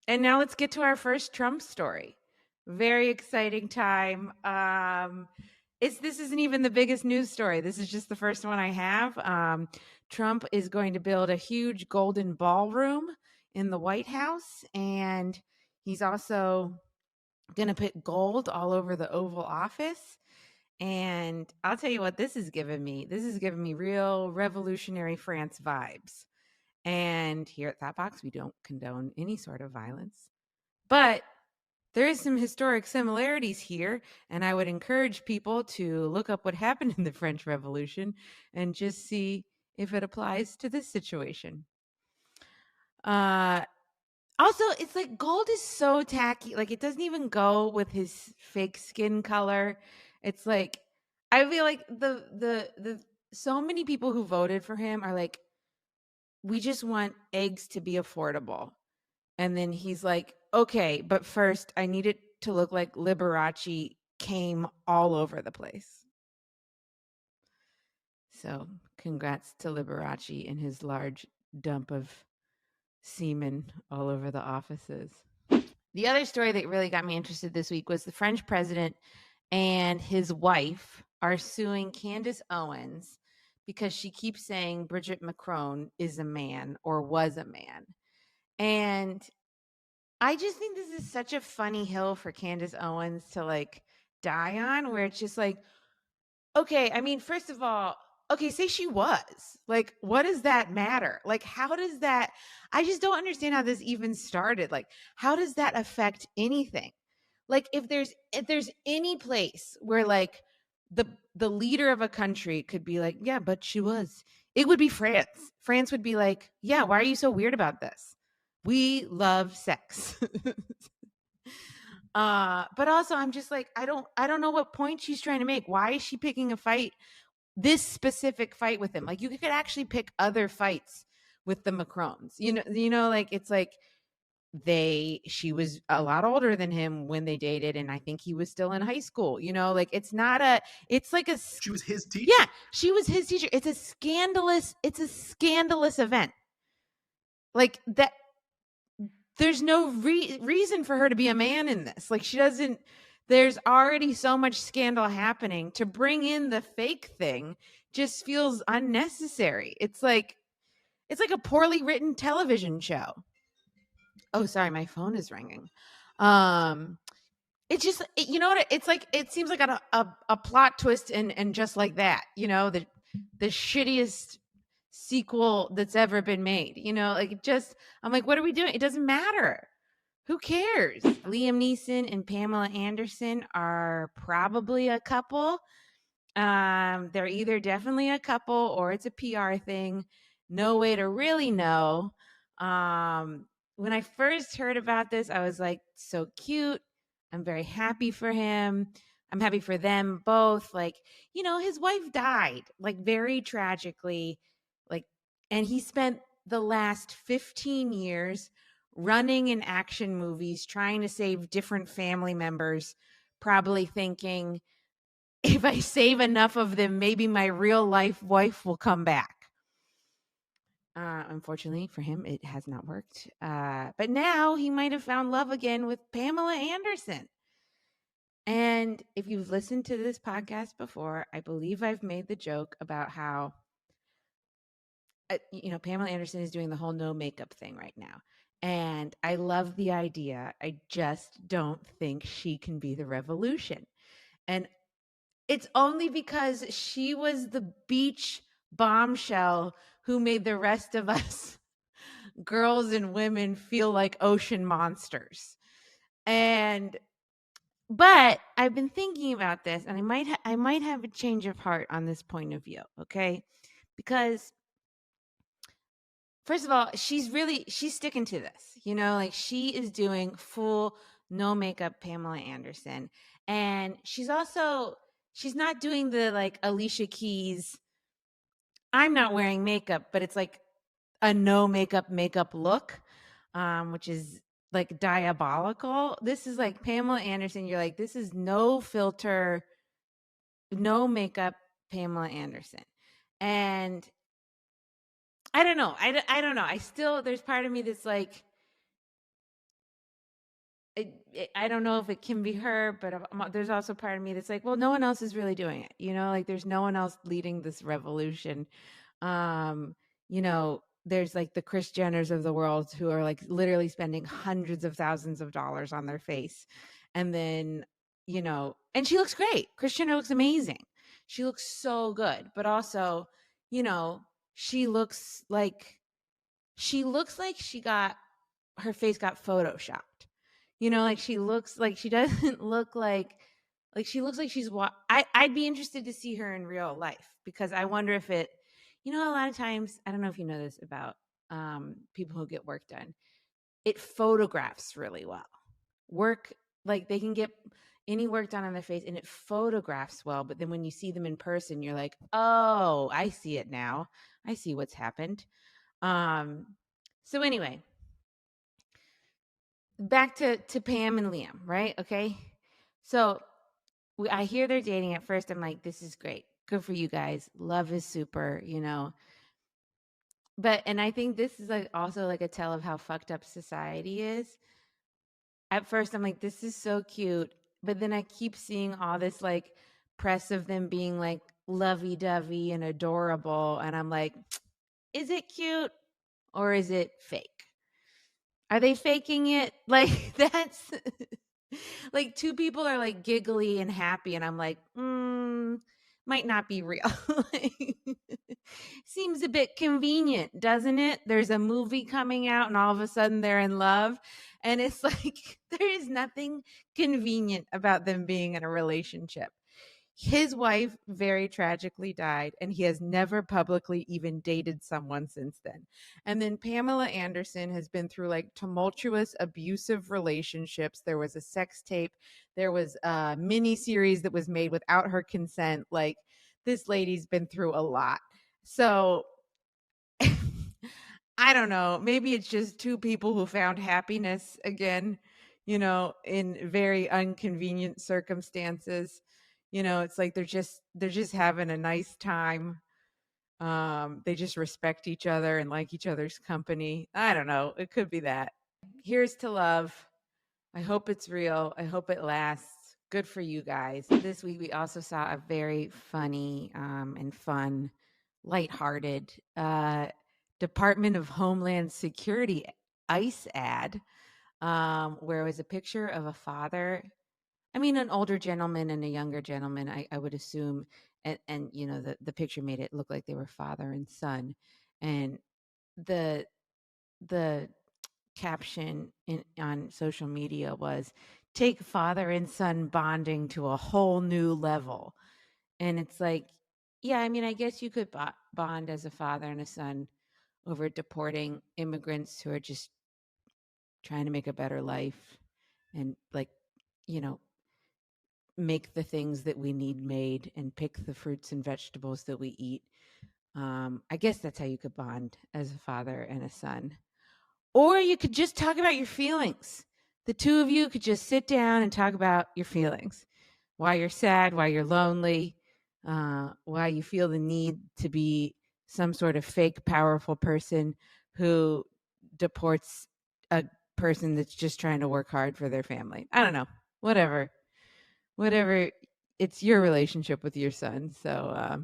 And now let's get to our first Trump story. Very exciting time. This isn't even the biggest news story. This is just the first one I have. Trump is going to build a huge golden ballroom in the White House, and he's also going to put gold all over the Oval Office. And I'll tell you what this is giving me. This is giving me real revolutionary France vibes. And here at Thoughtbox, we don't condone any sort of violence. But there is some historic similarities here, and I would encourage people to look up what happened in the French Revolution and just see if it applies to this situation. Also, it's like gold is so tacky. Like it doesn't even go with his fake skin color. It's like I feel like the so many people who voted for him are like, we just want eggs to be affordable. And then he's like, okay, but first I need it to look like Liberace came all over the place. So congrats to Liberace and his large dump of semen all over the offices. The other story that really got me interested this week was the French president and his wife are suing Candace Owens because she keeps saying Bridget Macron is a man or was a man. And I just think this is such a funny hill for Candace Owens to like die on, where it's just like, okay, I mean, first of all, okay, say she was. Like, what does that matter? Like, how does that I just don't understand how this even started. Like, how does that affect anything? Like if there's any place where like the leader of a country could be like, yeah, but she was. It would be France. France would be like, yeah, why are you so weird about this? We love sex. But also I'm just like, I don't know what point she's trying to make. Why is she picking a fight, this specific fight with him? Like you could actually pick other fights with the Macrons. Like it's like she was a lot older than him when they dated, and I think he was still in high school. Like it's not a it's like a She was his teacher. Yeah, she was his teacher. It's a scandalous event. Like that there's no reason for her to be a man in this. Like she doesn't there's already so much scandal happening. To bring in the fake thing just feels unnecessary. It's like a poorly written television show. Oh, sorry, my phone is ringing. Um it's just you know what it's like. It seems like a plot twist, and just like that, the shittiest sequel that's ever been made. Like I'm like, what are we doing? It doesn't matter. Who cares? Liam Neeson and Pamela Anderson are probably a couple. They're either definitely a couple or it's a PR thing. No way to really know. When I first heard about this, I was like, so cute. I'm very happy for him. I'm happy for them both. Like, his wife died, like, very tragically. Like, and he spent the last 15 years running in action movies, trying to save different family members, probably thinking, if I save enough of them, maybe my real life wife will come back. Unfortunately for him, it has not worked. But now he might have found love again with Pamela Anderson. And if you've listened to this podcast before, I believe I've made the joke about how, Pamela Anderson is doing the whole no makeup thing right now. And I love the idea. I just don't think she can be the revolution. And it's only because she was the beach bombshell who made the rest of us girls and women feel like ocean monsters. But I've been thinking about this, and I might have a change of heart on this point of view, okay? Because first of all, she's sticking to this. Like she is doing full no makeup Pamela Anderson. And she's not doing the like Alicia Keys, I'm not wearing makeup, but it's like a no makeup look, which is like diabolical. This is like Pamela Anderson. You're like, this is no filter, no makeup Pamela Anderson. And I don't know. I don't know. There's part of me that's like, I don't know if it can be her, but there's also part of me that's like, well, no one else is really doing it. Like there's no one else leading this revolution. Um, there's like the Kris Jenners of the world who are like literally spending hundreds of thousands of dollars on their face. And then, and she looks great. Kris Jenner looks amazing. She looks so good, but also, you know, she looks like she got her face got photoshopped. Like she looks like she doesn't look like she looks like I'd be interested to see her in real life, because I wonder if a lot of times, I don't know if you know this about people who get work done, it photographs really well. Work, like they can get any work done on their face and it photographs well, but then when you see them in person, you're like, oh, I see it now. I see what's happened. So anyway, back to Pam and Liam, right? Okay. So I hear they're dating. At first, I'm like, this is great. Good for you guys. Love is super, But, and I think this is like also like a tell of how fucked up society is. At first, I'm like, this is so cute. But then I keep seeing all this like press of them being like lovey dovey and adorable. And I'm like, is it cute or is it fake? Are they faking it? Like that's like two people are like giggly and happy, and I'm like, might not be real. Like, seems a bit convenient, doesn't it? There's a movie coming out, and all of a sudden they're in love, and it's like there is nothing convenient about them being in a relationship. His wife very tragically died, and he has never publicly even dated someone since then. And then Pamela Anderson has been through like tumultuous, abusive relationships. There was a sex tape, there was a mini series that was made without her consent. Like, this lady's been through a lot. So I don't know. Maybe it's just two people who found happiness again, in very inconvenient circumstances. It's like they're just having a nice time. They just respect each other and like each other's company. I don't know. It could be that. Here's to love. I hope it's real. I hope it lasts. Good for you guys. This week we also saw a very funny and fun, lighthearted Department of Homeland Security ICE ad, where it was a picture of a father. I mean, an older gentleman and a younger gentleman, I would assume. And the picture made it look like they were father and son. And the the caption on social media was, take father and son bonding to a whole new level. And it's like, yeah, I mean, I guess you could bond as a father and a son over deporting immigrants who are just trying to make a better life and, like, make the things that we need made and pick the fruits and vegetables that we eat. I guess that's how you could bond as a father and a son. Or you could just talk about your feelings. The two of you could just sit down and talk about your feelings. Why you're sad, why you're lonely, why you feel the need to be some sort of fake powerful person who deports a person that's just trying to work hard for their family. I don't know. Whatever. It's your relationship with your son. So,